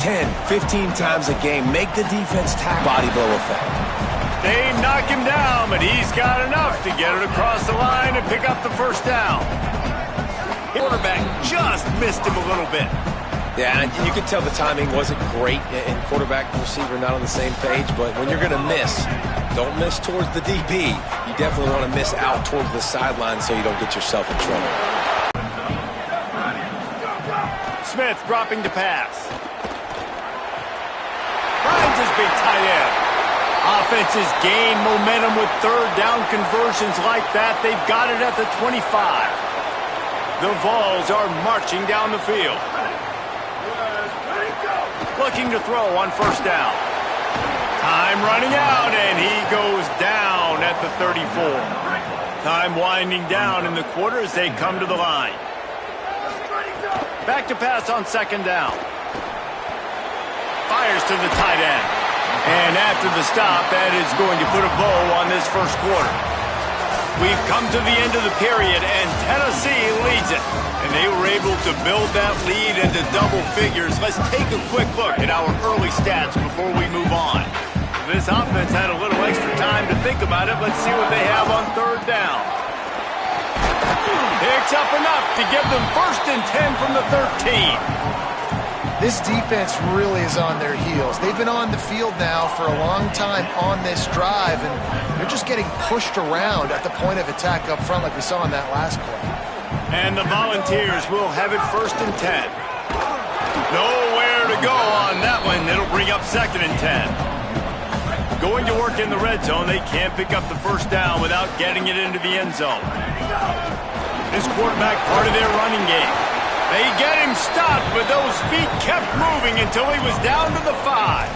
10, 15 times a game. Make the defense tackle. Body blow effect. They knock him down, but he's got enough to get it across the line and pick up the first down. Quarterback just missed him a little bit. Yeah, and you can tell the timing wasn't great, and quarterback and receiver not on the same page, but when you're going to miss, don't miss towards the DB. You definitely want to miss out towards the sideline so you don't get yourself in trouble. Smith dropping to pass. Finds his big tight end. Offenses gain momentum with third down conversions like that. They've got it at the 25. The Vols are marching down the field. Looking to throw on first down. Time running out, and he goes down at the 34. Time winding down in the quarter as they come to the line. Back to pass on second down. Fires to the tight end. And after the stop, that is going to put a bow on this first quarter. We've come to the end of the period, and Tennessee leads it. And they were able to build that lead into double figures. Let's take a quick look at our early stats before we move on. This offense had a little extra time to think about it. Let's see what they have on third down. Picks up enough to give them 1st and 10 from the 13. This defense really is on their heels. They've been on the field now for a long time on this drive, and they're just getting pushed around at the point of attack up front like we saw in that last play. And the Volunteers will have it 1st and 10. Nowhere to go on that one. It'll bring up 2nd and 10. Going to work in the red zone. They can't pick up the first down without getting it into the end zone. This quarterback part of their running game. They get him stopped, but those feet kept moving until he was down to the 5.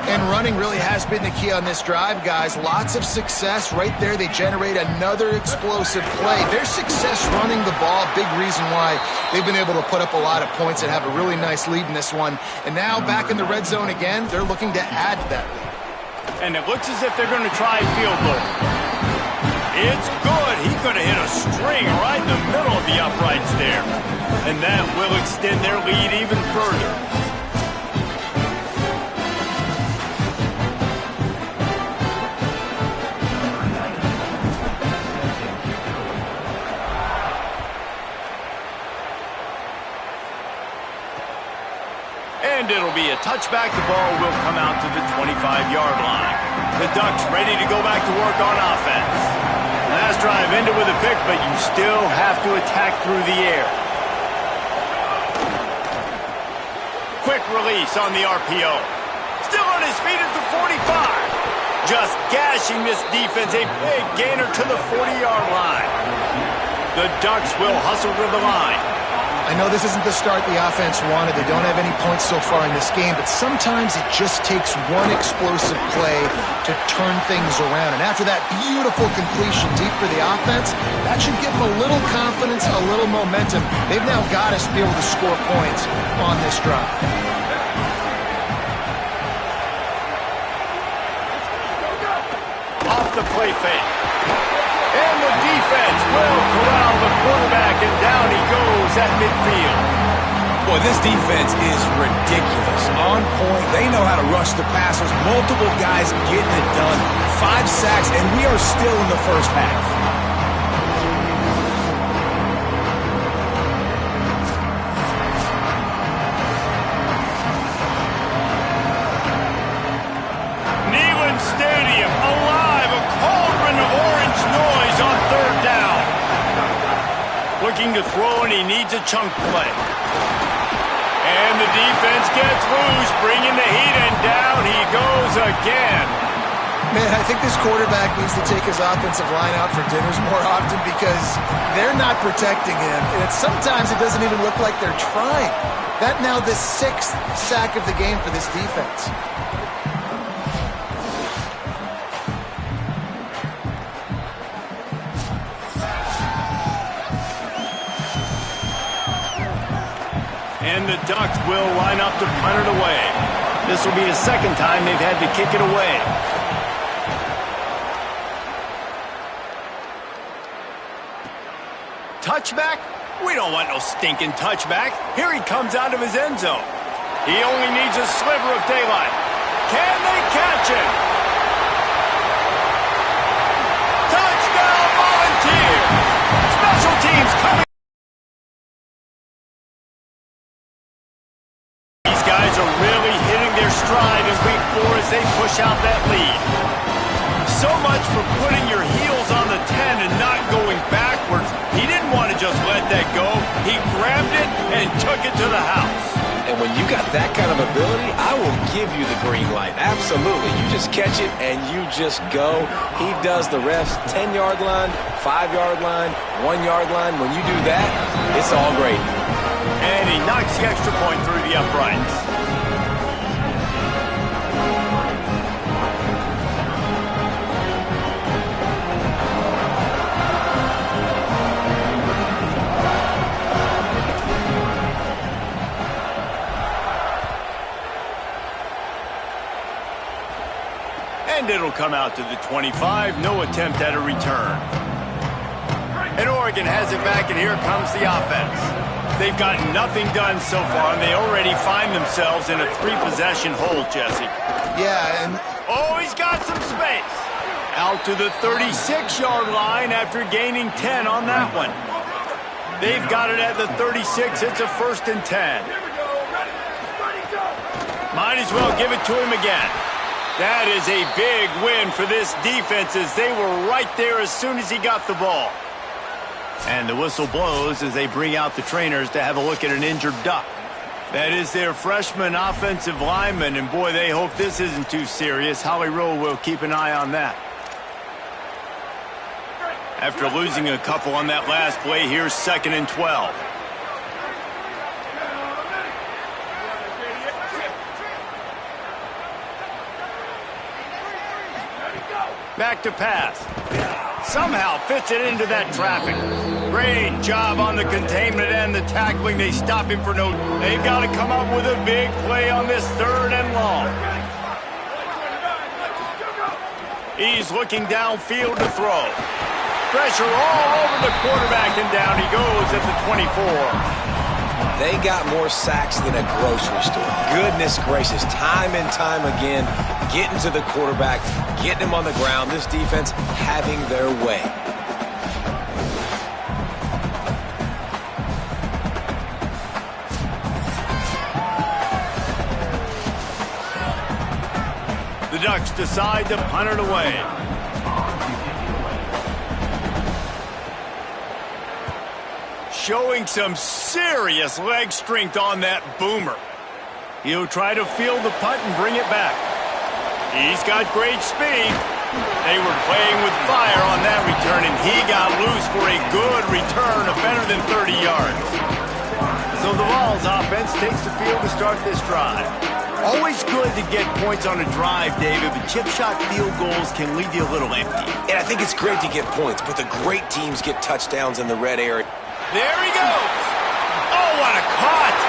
And running really has been the key on this drive, guys. Lots of success right there. They generate another explosive play. Their success running the ball, big reason why they've been able to put up a lot of points and have a really nice lead in this one. And now back in the red zone again, they're looking to add to that lead. And it looks as if they're going to try field goal. It's good. He could have hit a string right in the middle of the uprights there. And that will extend their lead even further. And it'll be a touchback. The ball will come out to the 25-yard line. The Ducks ready to go back to work on offense. Last drive ended with a pick, but you still have to attack through the air. Quick release on the RPO. Still on his feet at the 45. Just gashing this defense, a big gainer to the 40-yard line. The Ducks will hustle to the line. I know this isn't the start the offense wanted. They don't have any points so far in this game, but sometimes it just takes one explosive play to turn things around. And after that beautiful completion deep for the offense, that should give them a little confidence, a little momentum. They've now got us to be able to score points on this drive. Off the play fake. And the defense will corral the quarterback, and down he goes at midfield. Boy, this defense is ridiculous. On point. They know how to rush the passers. Multiple guys getting it done. 5 sacks, and we are still in the first half. Neyland Stadium alive, a cauldron of orange noise on third down. Looking to throw, and he needs a chunk play. And the defense gets loose, bringing the heat, and down he goes again. Man, I think this quarterback needs to take his offensive line out for dinners more often because they're not protecting him. And sometimes it doesn't even look like they're trying. That now the 6th sack of the game for this defense. And the Ducks will line up to punt it away. This will be the 2nd time they've had to kick it away. Touchback? We don't want no stinking touchback. Here he comes out of his end zone. He only needs a sliver of daylight. Can they catch him? Touchdown, Volunteers! Special teams coming. These guys are really hitting their stride in week 4 as they push out that lead. So much for putting your heels on the 10 and not going backwards. He didn't want to just let that go. He grabbed it and took it to the house. And when you got that kind of ability, I will give you the green light. Absolutely. You just catch it and you just go. He does the rest. 10-yard line, 5-yard line, 1-yard line. When you do that, it's all great. And he knocks the extra point through the uprights. And it'll come out to the 25. No attempt at a return. And Oregon has it back, and here comes the offense. They've got nothing done so far, and they already find themselves in a 3-possession hole, Jesse. Yeah, and... Oh, he's got some space. Out to the 36-yard line after gaining 10 on that one. They've got it at the 36. It's a 1st and 10. Might as well give it to him again. That is a big win for this defense as they were right there as soon as he got the ball. And the whistle blows as they bring out the trainers to have a look at an injured Duck. That is their freshman offensive lineman, and boy, they hope this isn't too serious. Holly Rowe will keep an eye on that. After losing a couple on that last play, here's 2nd and 12. Back to pass. Somehow fits it into that traffic. Great job on the containment and the tackling. They stop him for no... They've got to come up with a big play on this 3rd and long. He's looking downfield to throw. Pressure all over the quarterback, and down he goes at the 24. They got more sacks than a grocery store. Goodness gracious, time and time again, getting to the quarterback, getting him on the ground. This defense having their way. The Ducks decide to punt it away. Showing some serious leg strength on that boomer. He'll try to field the punt and bring it back. He's got great speed. They were playing with fire on that return, and he got loose for a good return of better than 30 yards. So the Vols offense takes the field to start this drive. Always good to get points on a drive, David, but chip shot field goals can leave you a little empty. And I think it's great to get points, but the great teams get touchdowns in the red area. There he goes. Oh, what a caught.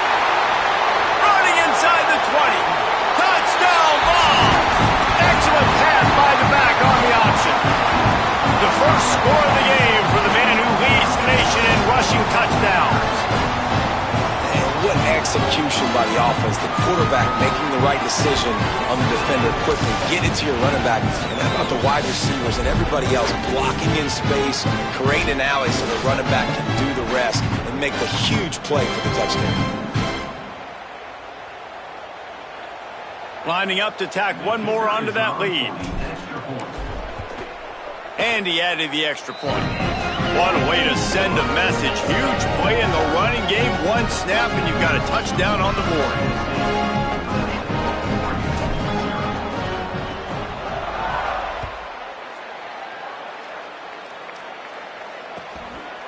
Running inside the 20. Touchdown ball. Excellent pass by the back on the option. The first score of the game for the man who leads the nation in rushing touchdowns. And what execution by the offense. The quarterback making the right decision on the defender quickly. Get it to your running back. And how about the wide receivers and everybody else blocking in space, creating an alley so the running back can do the rest and make the huge play for the touchdown. Lining up to tack one more onto that lead. And he added the extra point. What a way to send a message. Huge play in the running game. One snap and you've got a touchdown on the board.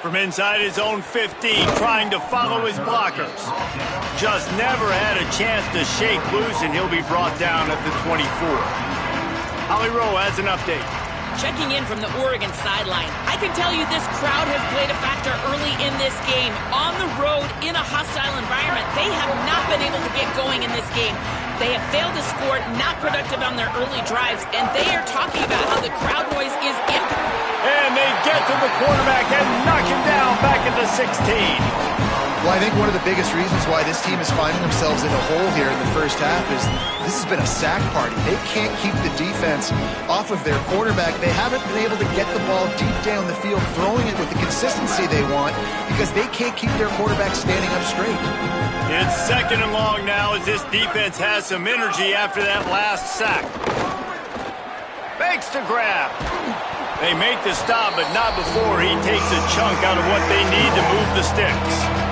From inside his own 15, trying to follow his blockers. Just never had a chance to shake loose, and he'll be brought down at the 24. Holly Rowe has an update. Checking in from the Oregon sideline, I can tell you this crowd has played a factor early in this game. On the road, in a hostile environment, they have not been able to get going in this game. They have failed to score, not productive on their early drives, and they are talking about how the crowd noise is impacting. And they get to the quarterback and knock him down back at the 16. Well, I think one of the biggest reasons why this team is finding themselves in a hole here in the first half is this has been a sack party. They can't keep the defense off of their quarterback. They haven't been able to get the ball deep down the field, throwing it with the consistency they want because they can't keep their quarterback standing up straight. It's 2nd and long now as this defense has some energy after that last sack. Fakes to grab. They make the stop, but not before he takes a chunk out of what they need to move the sticks.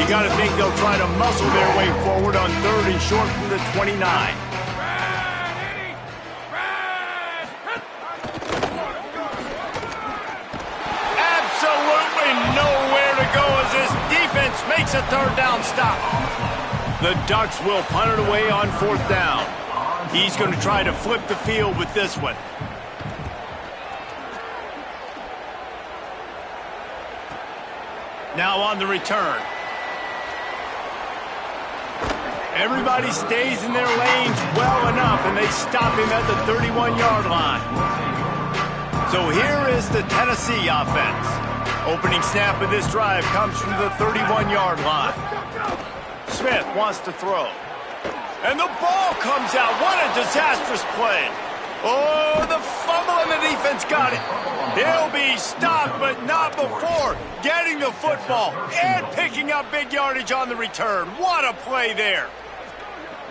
You got to think they'll try to muscle their way forward on 3rd and short from the 29. Nowhere to go as this defense makes a 3rd down stop. The Ducks will punt it away on 4th down. He's going to try to flip the field with this one. Now on the return. Everybody stays in their lanes well enough, and they stop him at the 31-yard line. So here is the Tennessee offense. Opening snap of this drive comes from the 31-yard line. Smith wants to throw. And the ball comes out. What a disastrous play. Oh, the fumble and the defense got it. He'll be stopped, but not before getting the football and picking up big yardage on the return. What a play there.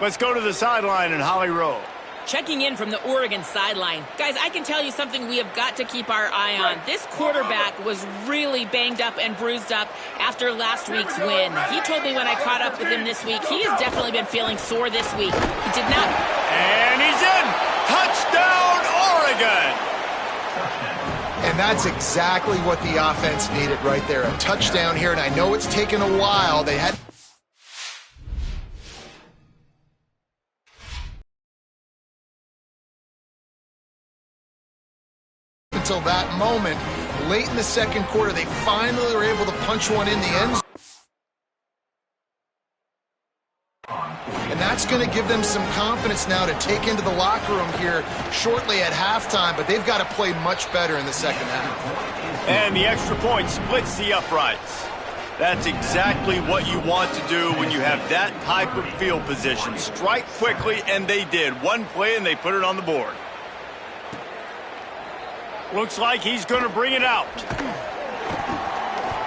Let's go to the sideline in Holly Rowe. Checking in from the Oregon sideline. Guys, I can tell you something we have got to keep our eye on. This quarterback was really banged up and bruised up after last week's win. He told me when I caught up with him this week, he has definitely been feeling sore this week. He did not... And he's in! Touchdown, Oregon! And that's exactly what the offense needed right there. A touchdown here, and I know it's taken a while. They had... until that moment. Late in the 2nd quarter, they finally were able to punch one in the end zone. And that's going to give them some confidence now to take into the locker room here shortly at halftime, but they've got to play much better in the 2nd half. And the extra point splits the uprights. That's exactly what you want to do when you have that type of field position. Strike quickly, and they did. One play, and they put it on the board. Looks like he's going to bring it out.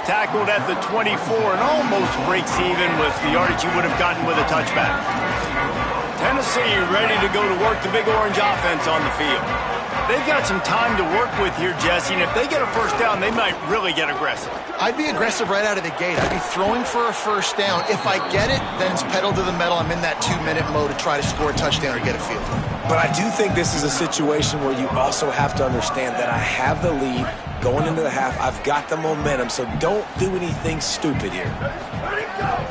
Tackled at the 24 and almost breaks even with the yardage he would have gotten with a touchback. Tennessee ready to go to work the Big Orange offense on the field. They've got some time to work with here, Jesse, and if they get a 1st down, they might really get aggressive. I'd be aggressive right out of the gate. I'd be throwing for a 1st down. If I get it, then it's pedal to the metal. I'm in that 2-minute mode to try to score a touchdown or get a field goal. But I do think this is a situation where you also have to understand that I have the lead going into the half. I've got the momentum, so don't do anything stupid here.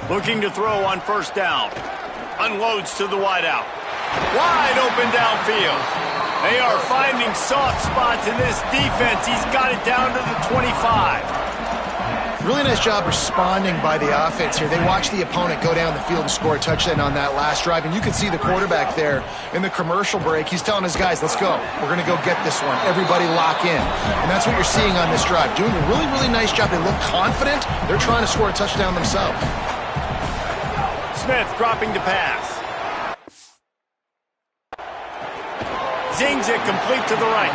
Looking to throw on 1st down. Unloads to the wideout. Wide open downfield. They are finding soft spots in this defense. He's got it down to the 25. Really nice job responding by the offense here. They watched the opponent go down the field and score a touchdown on that last drive, and you can see the quarterback there in the commercial break. He's telling his guys, let's go. We're going to go get this one. Everybody lock in. And that's what you're seeing on this drive. Doing a really, really nice job. They look confident. They're trying to score a touchdown themselves. Smith dropping to pass. Zings it complete to the right.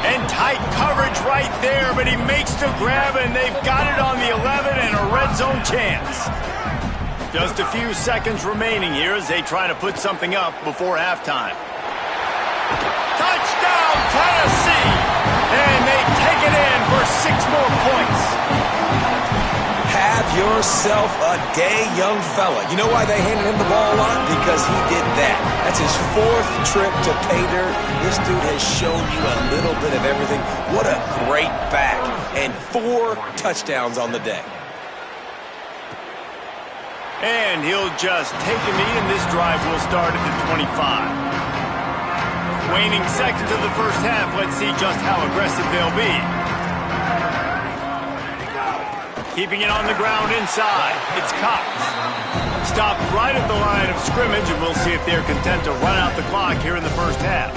And tight coverage right there, but he makes the grab, and they've got it on the 11 and a red zone chance. Just a few seconds remaining here as they try to put something up before halftime. Touchdown, Tennessee! And they take it in for 6 more points. Have yourself a day, young fella. You know why they handed him the ball a lot? Because he did that. That's his 4th trip to pay dirt. This dude has shown you a little bit of everything. What a great back. And 4 touchdowns on the day. And he'll just take a knee, and this drive will start at the 25. Waning seconds of the first half. Let's see just how aggressive they'll be. Keeping it on the ground inside. It's Cox. Stopped right at the line of scrimmage, and we'll see if they're content to run out the clock here in the first half.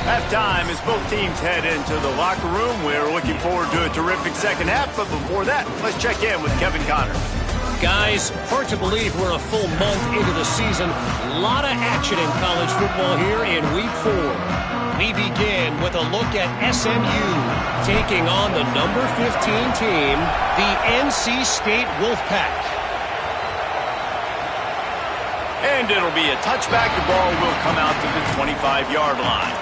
Halftime as both teams head into the locker room. We're looking forward to a terrific second half, but before that, let's check in with Kevin Connors. Guys, hard to believe we're a full month into the season. A lot of action in college football here in Week 4. We begin with a look at SMU taking on the number 15 team, the NC State Wolfpack. And it'll be a touchback. The ball will come out to the 25-yard line.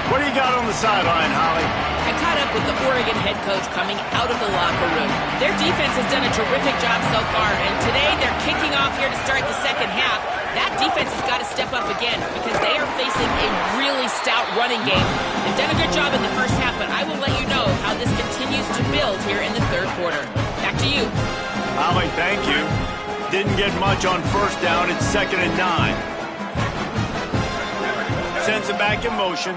What do you got on the sideline, Holly? I caught up with the Oregon head coach coming out of the locker room. Their defense has done a terrific job so far, and today they're kicking off here to start the second half. That defense has got to step up again because they are facing a really stout running game. They've done a good job in the first half, but I will let you know how this continues to build here in the third quarter. Back to you. Holly, thank you. Didn't get much on first down. It's 2nd and 9. Sends it back in motion.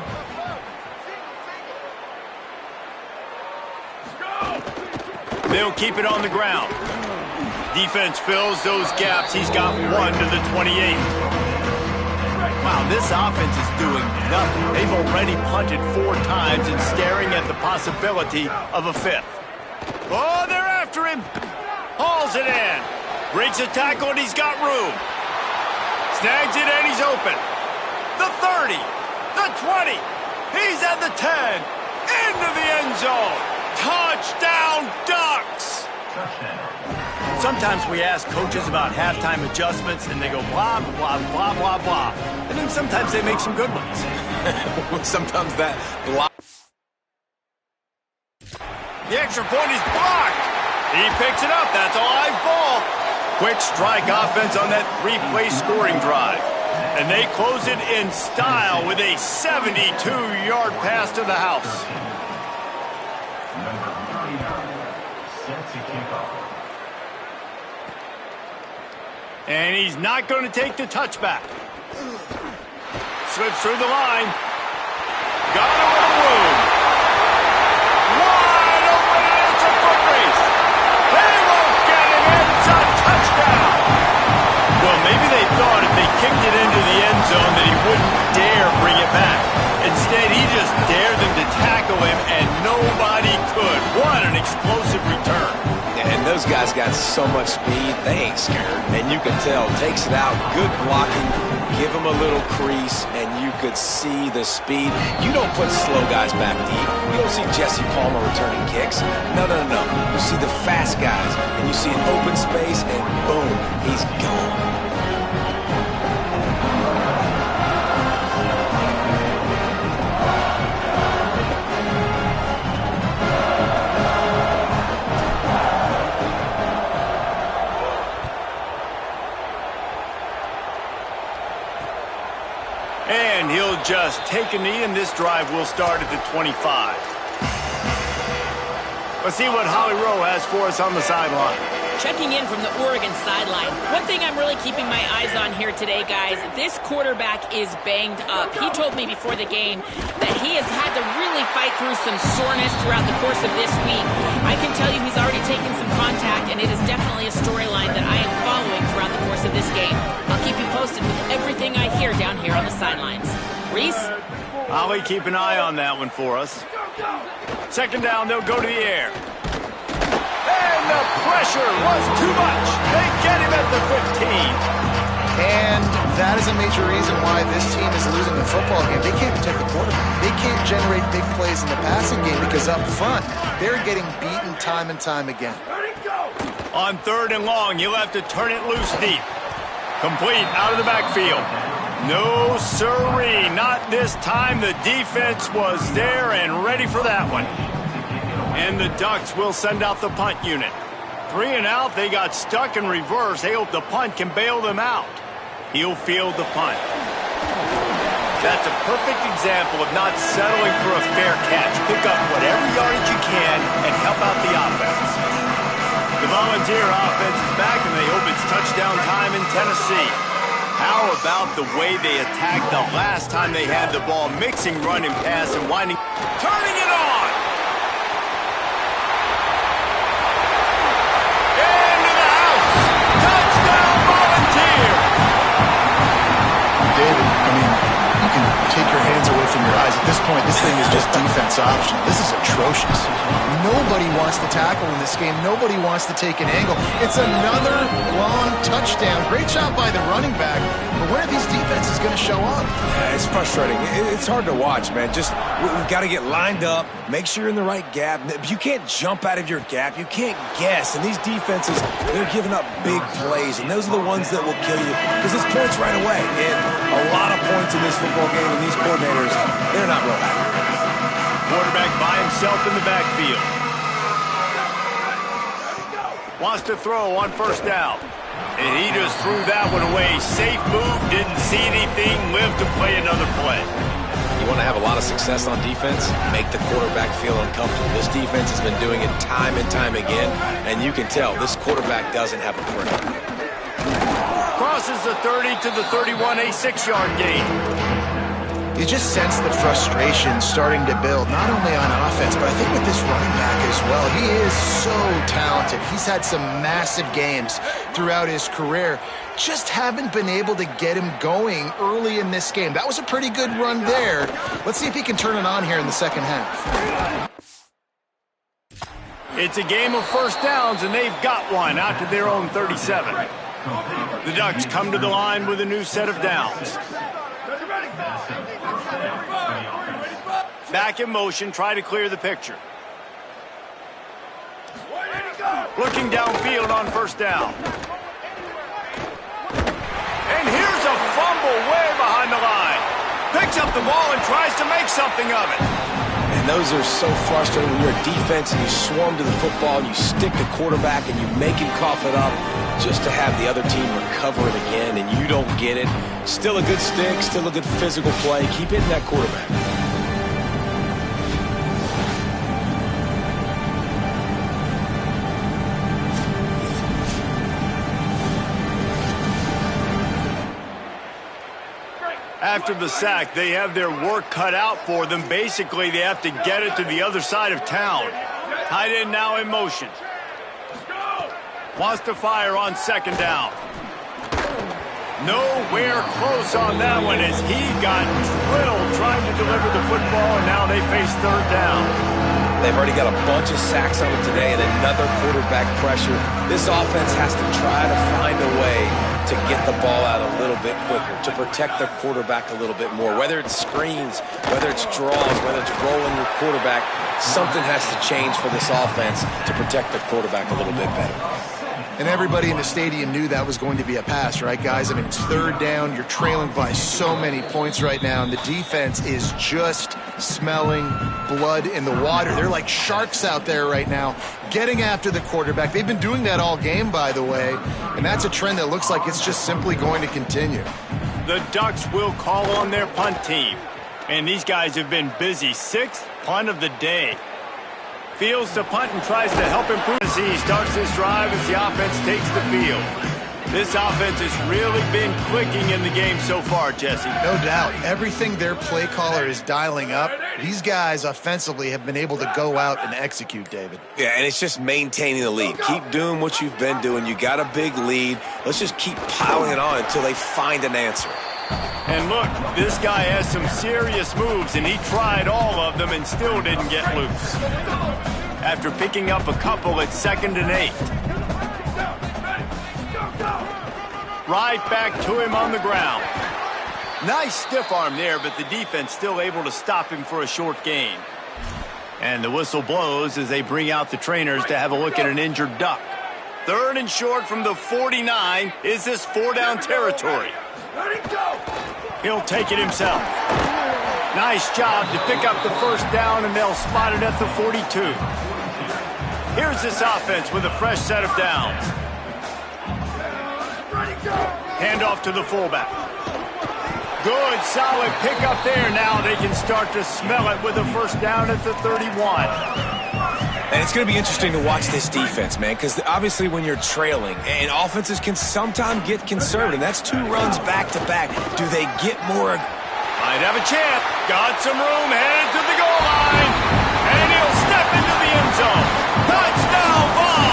They'll keep it on the ground. Defense fills those gaps. He's got one to the 28. Wow, this offense is doing nothing. They've already punted 4 times and staring at the possibility of a 5th. Oh, they're after him. Hauls it in. Breaks a tackle and he's got room. Snags it and he's open. The 30. The 20. He's at the 10. Into the end zone. Touchdown, Ducks! Sometimes we ask coaches about halftime adjustments, and they go blah, blah, blah, blah, blah. And then sometimes they make some good ones. Sometimes that block. The extra point is blocked. He picks it up. That's a live ball. Quick strike offense on that 3-play scoring drive. And they close it in style with a 72-yard pass to the house. Number 39, set to kick off. And he's not going to take the touchback. Slips through the line. Got a little room. Wide open, and it's a foot race. They won't get him. It's a touchdown. Well, maybe they thought if they kicked it into the end zone that he wouldn't dare bring it back. Instead, he just dared them to tackle him, and nobody could. What an explosive return. And those guys got so much speed, they ain't scared. And you can tell, takes it out, good blocking, give him a little crease, and you could see the speed. You don't put slow guys back deep. You don't see Jesse Palmer returning kicks. No. You see the fast guys, and you see an open space, and boom, he's gone. And he'll just take a knee, and this drive will start at the 25. Let's see what Holly Rowe has for us on the sideline. Checking in from the Oregon sideline. One thing I'm really keeping my eyes on here today, guys, this quarterback is banged up. He told me before the game that he has had to really fight through some soreness throughout the course of this week. I can tell you he's already taken some contact, and it is definitely a storyline that I am following throughout the course of this game. I'll keep you posted with everything I hear down here on the sidelines. Reese? Holly, keep an eye on that one for us. Second down, they'll go to the air. And the pressure was too much. They get him at the 15. And that is a major reason why this team is losing the football game. They can't protect the quarterback. They can't generate big plays in the passing game because up front, they're getting beaten time and time again. On 3rd and long, he'll have to turn it loose deep. Complete out of the backfield. No siree, not this time. The defense was there and ready for that one. And the Ducks will send out the punt unit. 3 and out, they got stuck in reverse. They hope the punt can bail them out. He'll field the punt. That's a perfect example of not settling for a fair catch. Pick up whatever yardage you can and help out the offense. The Volunteer offense is back, and they hope it's touchdown time in Tennessee. How How about the way they attacked the last time they had the ball, mixing run and pass and winding, turning it on! Into the house! Touchdown Volunteer! David, I mean, you can take your hands away from your eyes. At this point, this thing is just defense option. This is atrocious. Nobody wants to tackle in this game. Nobody wants to take an angle. It's another long touchdown. Great job by the running back. But when are these defenses going to show up? Yeah, it's frustrating. It's hard to watch, man. We've got to get lined up, make sure you're in the right gap. You can't jump out of your gap. You can't guess. And these defenses, they're giving up big plays, and those are the ones that will kill you because it's points right away. And a lot of points in this football game, and these coordinators, they're not real happy. Quarterback by himself in the backfield. Wants to throw on first down. And he just threw that one away. Safe move, didn't see anything, lived to play another play. You want to have a lot of success on defense, make the quarterback feel uncomfortable. This defense has been doing it time and time again, and you can tell this quarterback doesn't have a prayer. Crosses the 30 to the 31, a 6-yard gain. You just sense the frustration starting to build, not only on offense, but I think with this running back as well. He is so talented. He's had some massive games throughout his career. Just haven't been able to get him going early in this game. That was a pretty good run there. Let's see if he can turn it on here in the second half. It's a game of first downs, and they've got one out to their own 37. The Ducks come to the line with a new set of downs. Back in motion, try to clear the picture. Looking downfield on first down. And here's a fumble way behind the line. Picks up the ball and tries to make something of it. And those are so frustrating when you're a defense and you swarm to the football and you stick the quarterback and you make him cough it up just to have the other team recover it again and you don't get it. Still a good stick, still a good physical play. Keep hitting that quarterback. After the sack, they have their work cut out for them. Basically, they have to get it to the other side of town. Tight end now in motion. Wants to fire on second down. Nowhere close on that one as he got drilled trying to deliver the football, and now they face third down. They've already got a bunch of sacks on them today and another quarterback pressure. This offense has to try to find a way to get the ball out a little bit quicker, to protect their quarterback a little bit more. Whether it's screens, whether it's draws, whether it's rolling your quarterback, something has to change for this offense to protect the quarterback a little bit better. And everybody in the stadium knew that was going to be a pass, right, guys? I mean, it's third down. You're trailing by so many points right now, and the defense is just smelling blood in the water. They're like sharks out there right now, getting after the quarterback. They've been doing that all game, by the way, and that's a trend that looks like it's just simply going to continue. The Ducks will call on their punt team, and these guys have been busy. Sixth punt of the day. Fields to punt and tries to help improve as he starts this drive as the offense takes the field. This offense has really been clicking in the game so far, Jesse. No doubt. Everything their play caller is dialing up, these guys offensively have been able to go out and execute, David. Yeah, and it's just maintaining the lead. Keep doing what you've been doing. You got a big lead. Let's just keep piling it on until they find an answer. And look, this guy has some serious moves, and he tried all of them and still didn't get loose. After picking up a couple at 2nd and 8. Right back to him on the ground. Nice stiff arm there, but the defense still able to stop him for a short gain. And the whistle blows as they bring out the trainers to have a look at an injured Duck. 3rd and short from the 49. Is this 4-down territory? He'll take it himself. Nice job to pick up the first down, and they'll spot it at the 42. Here's this offense with a fresh set of downs. Handoff to the fullback. Good, solid pickup there. Now they can start to smell it with a first down at the 31. And it's going to be interesting to watch this defense, man, because obviously when you're trailing, and offenses can sometimes get conservative. That's 2 runs back-to-back. Do they get more? Might have a chance. Got some room, headed to the goal line. And he'll step into the end zone. Touchdown, Vols!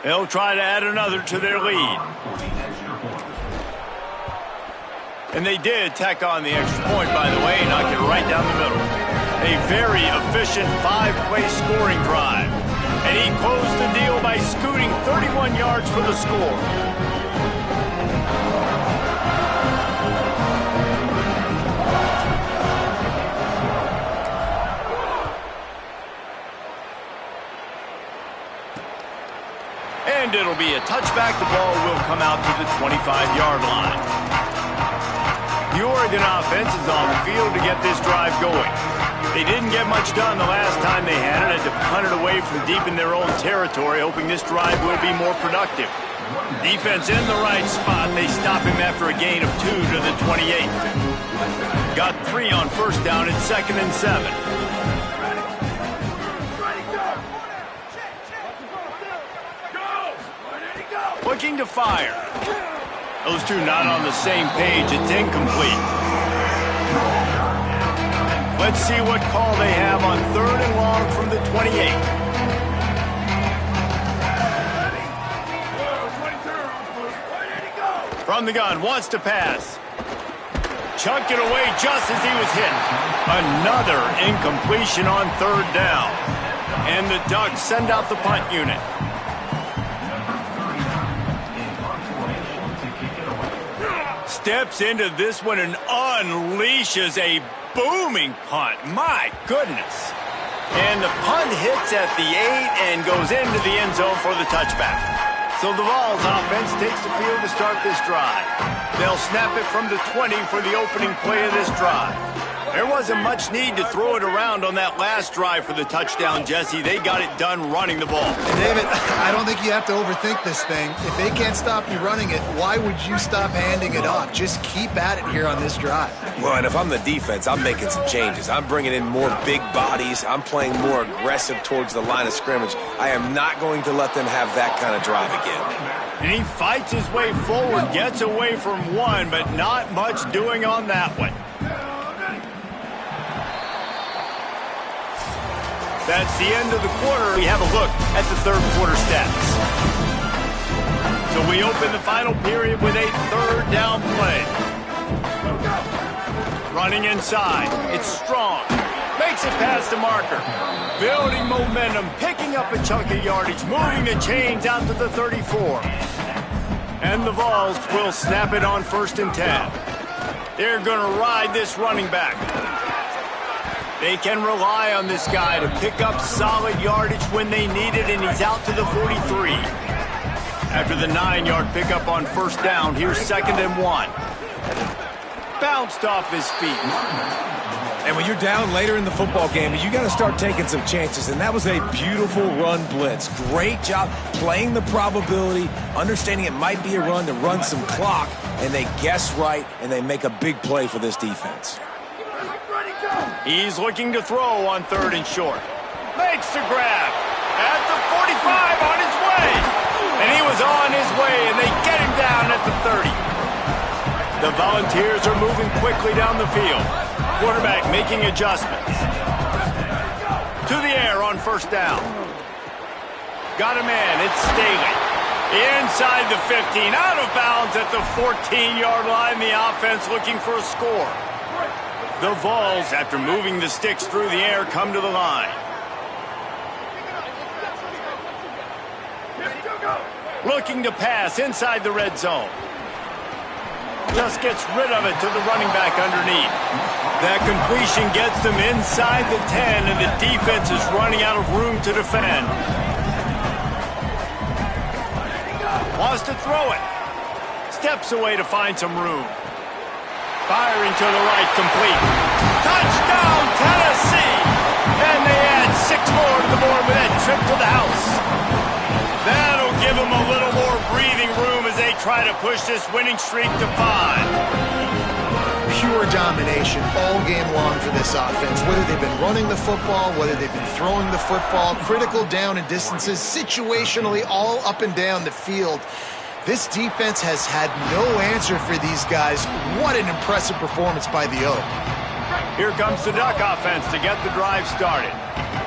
They'll try to add another to their lead. And they did tack on the extra point, by the way, knock it right down the middle. A very efficient 5-play scoring drive. And he closed the deal by scooting 31 yards for the score. And it'll be a touchback. The ball will come out to the 25-yard line. The Oregon offense is on the field to get this drive going. They didn't get much done the last time they had it. Had to punt it away from deep in their own territory, hoping this drive will be more productive. Defense in the right spot. They stop him after a gain of 2 to the 28. Got 3 on first down and 2nd and 7. Looking to fire. Those two not on the same page. It's incomplete. Let's see what call they have on 3rd and long from the 28. From the gun, wants to pass. Chunked it away just as he was hit. Another incompletion on 3rd down. And the Ducks send out the punt unit. Steps into this one and unleashes a booming punt. My goodness. And the punt hits at the 8 and goes into the end zone for the touchback. So the Vols offense takes the field to start this drive. They'll snap it from the 20 for the opening play of this drive. There wasn't much need to throw it around on that last drive for the touchdown, Jesse. They got it done running the ball. And David, I don't think you have to overthink this thing. If they can't stop you running it, why would you stop handing it off? Just keep at it here on this drive. Well, and if I'm the defense, I'm making some changes. I'm bringing in more big bodies. I'm playing more aggressive towards the line of scrimmage. I am not going to let them have that kind of drive again. And he fights his way forward, gets away from one, but not much doing on that one. That's the end of the quarter. We have a look at the 3rd quarter stats. So we open the final period with a 3rd down play. Running inside. It's strong. Makes it past the marker. Building momentum, picking up a chunk of yardage, moving the chains out to the 34. And the Vols will snap it on 1st and 10. They're going to ride this running back. They can rely on this guy to pick up solid yardage when they need it, and he's out to the 43. After the 9-yard pickup on 1st down, here's 2nd and 1. Bounced off his feet. And when you're down later in the football game, you got to start taking some chances, and that was a beautiful run blitz. Great job playing the probability, understanding it might be a run to run some clock, and they guess right, and they make a big play for this defense. He's looking to throw on 3rd and short. Makes the grab. At the 45 on his way. And he was on his way, and they get him down at the 30. The Volunteers are moving quickly down the field. Quarterback making adjustments. To the air on 1st down. Got a man. It's Staley. Inside the 15. Out of bounds at the 14-yard line. The offense looking for a score. The Vols, after moving the sticks through the air, come to the line. Looking to pass inside the red zone. Just gets rid of it to the running back underneath. That completion gets them inside the 10, and the defense is running out of room to defend. Wants to throw it. Steps away to find some room. Firing to the right, complete. Touchdown, Tennessee! And they add 6 more to the board with that trip to the house. That'll give them a little more breathing room as they try to push this winning streak to 5. Pure domination all game long for this offense. Whether they've been running the football, whether they've been throwing the football, critical down and distances, situationally all up and down the field. This defense has had no answer for these guys. What an impressive performance by the Oak. Here comes the Duck offense to get the drive started.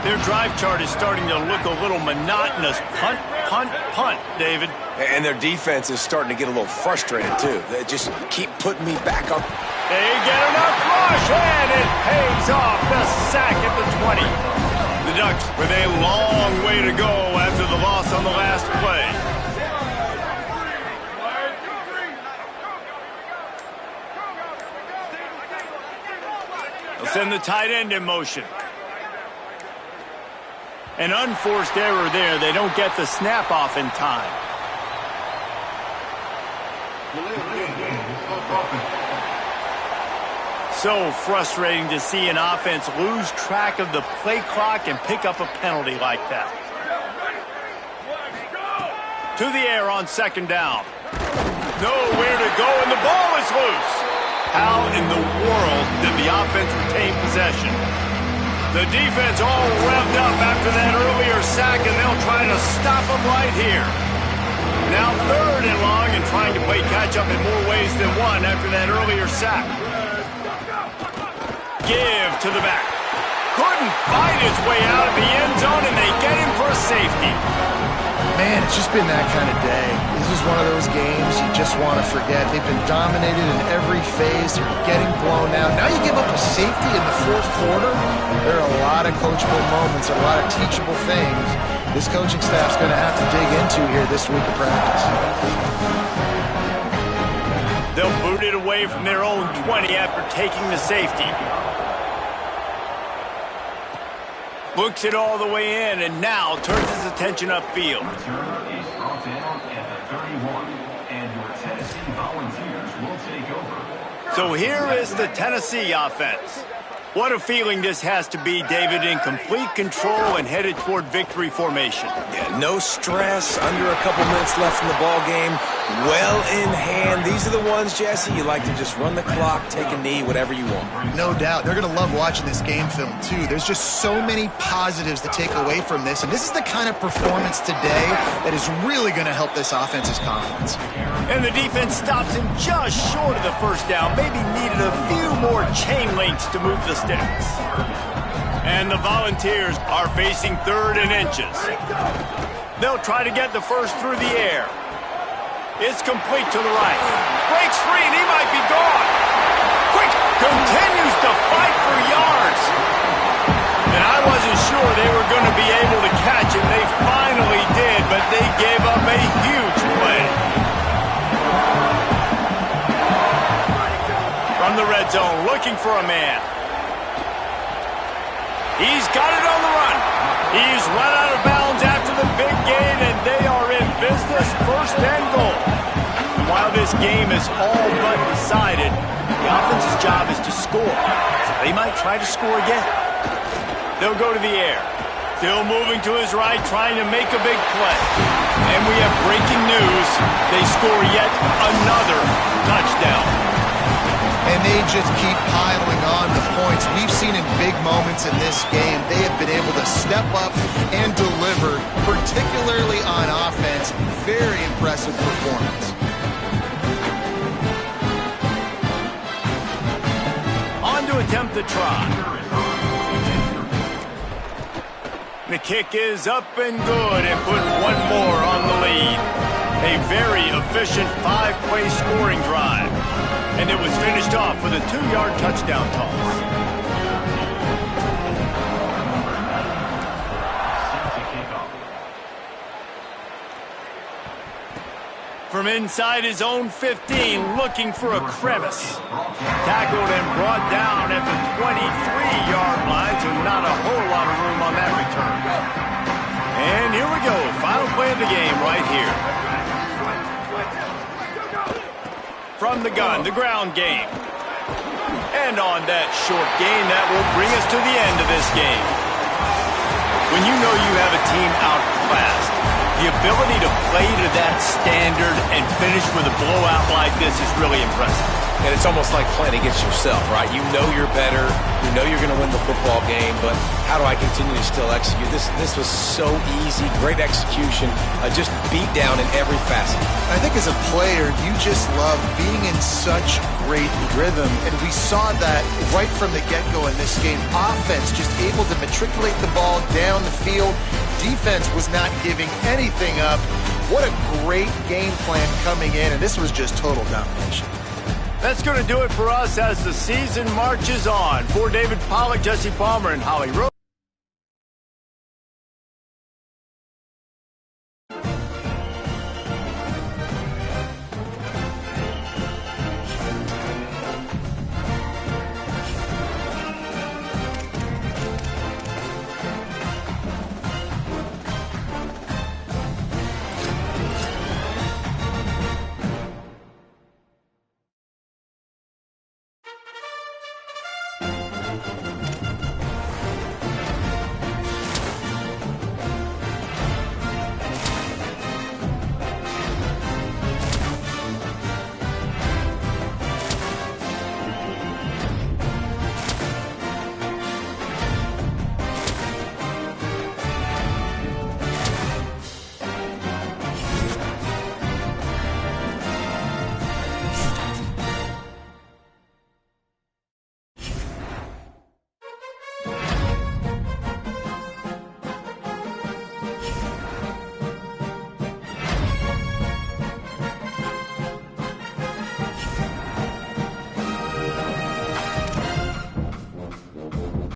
Their drive chart is starting to look a little monotonous. Punt, punt, punt, David. And their defense is starting to get a little frustrated, too. They just keep putting me back up. They get enough rush, and it pays off. The sack at the 20. The Ducks with a long way to go after the loss on the last play. They'll send the tight end in motion. An unforced error there. They don't get the snap off in time. So frustrating to see an offense lose track of the play clock and pick up a penalty like that. To the air on second down. Nowhere to go, and the ball is loose. How in the world did the offense retain possession? The defense all revved up after that earlier sack, and they'll try to stop them right here. Now 3rd and long, and trying to play catch-up in more ways than one after that earlier sack. Give to the back. Couldn't fight his way out of the end zone, and they get him for a safety. Man, it's just been that kind of day. This is one of those games you just want to forget. They've been dominated in every phase. They're getting blown out. Now you give up a safety in the 4th quarter. There are a lot of coachable moments, a lot of teachable things this coaching staff's going to have to dig into here this week of practice. They'll boot it away from their own 20 after taking the safety. Books it all the way in, and now turns his attention upfield. Return is brought in at the 31, and your Tennessee Volunteers will take over. So here is the Tennessee offense. What a feeling this has to be, David, in complete control and headed toward victory formation. Yeah, no stress, under a couple minutes left in the ball game, well in hand. These are the ones, Jesse, you like to just run the clock, take a knee, whatever you want. No doubt. They're going to love watching this game film, too. There's just so many positives to take away from this, and this is the kind of performance today that is really going to help this offense's confidence. And the defense stops him just short of the first down. Maybe needed a few more chain links to move the sticks. And the Volunteers are facing 3rd and inches. They'll try to get the first through the air. It's complete to the right. Breaks free, and he might be gone. Quick, continues to fight for yards. And I wasn't sure they were going to be able to catch him. They finally did, but they gave up a huge play. From the red zone, looking for a man. He's got it on the run. He's run out of bounds after the big gain, and they are in business, 1st and goal. And while this game is all but decided, the offense's job is to score. So they might try to score again. They'll go to the air. Still moving to his right, trying to make a big play. And we have breaking news. They score yet another touchdown. And they just keep piling on the points. We've seen in big moments in this game, they have been able to step up and deliver, particularly on offense. Very impressive performance. On to attempt the try. The kick is up and good, and put one more on the lead. A very efficient 5-play scoring drive. And it was finished off with a 2-yard touchdown toss. From inside his own 15, looking for a crevice. Tackled and brought down at the 23-yard line, so not a whole lot of room on that return. And here we go, final play of the game right here. from the gun, the ground game. And on that short gain, that will bring us to the end of this game. When you know you have a team outclassed, the ability to play to that standard and finish with a blowout like this is really impressive. And it's almost like playing against yourself, right? You know you're better. You know you're going to win the football game, but how do I continue to still execute? This was so easy, great execution, just beat down in every facet. I think as a player, you just love being in such great rhythm, and we saw that right from the get-go in this game. Offense just able to matriculate the ball down the field. Defense was not giving anything up. What a great game plan coming in, and this was just total domination. That's going to do it for us as the season marches on. For David Pollack, Jesse Palmer, and Holly Rose.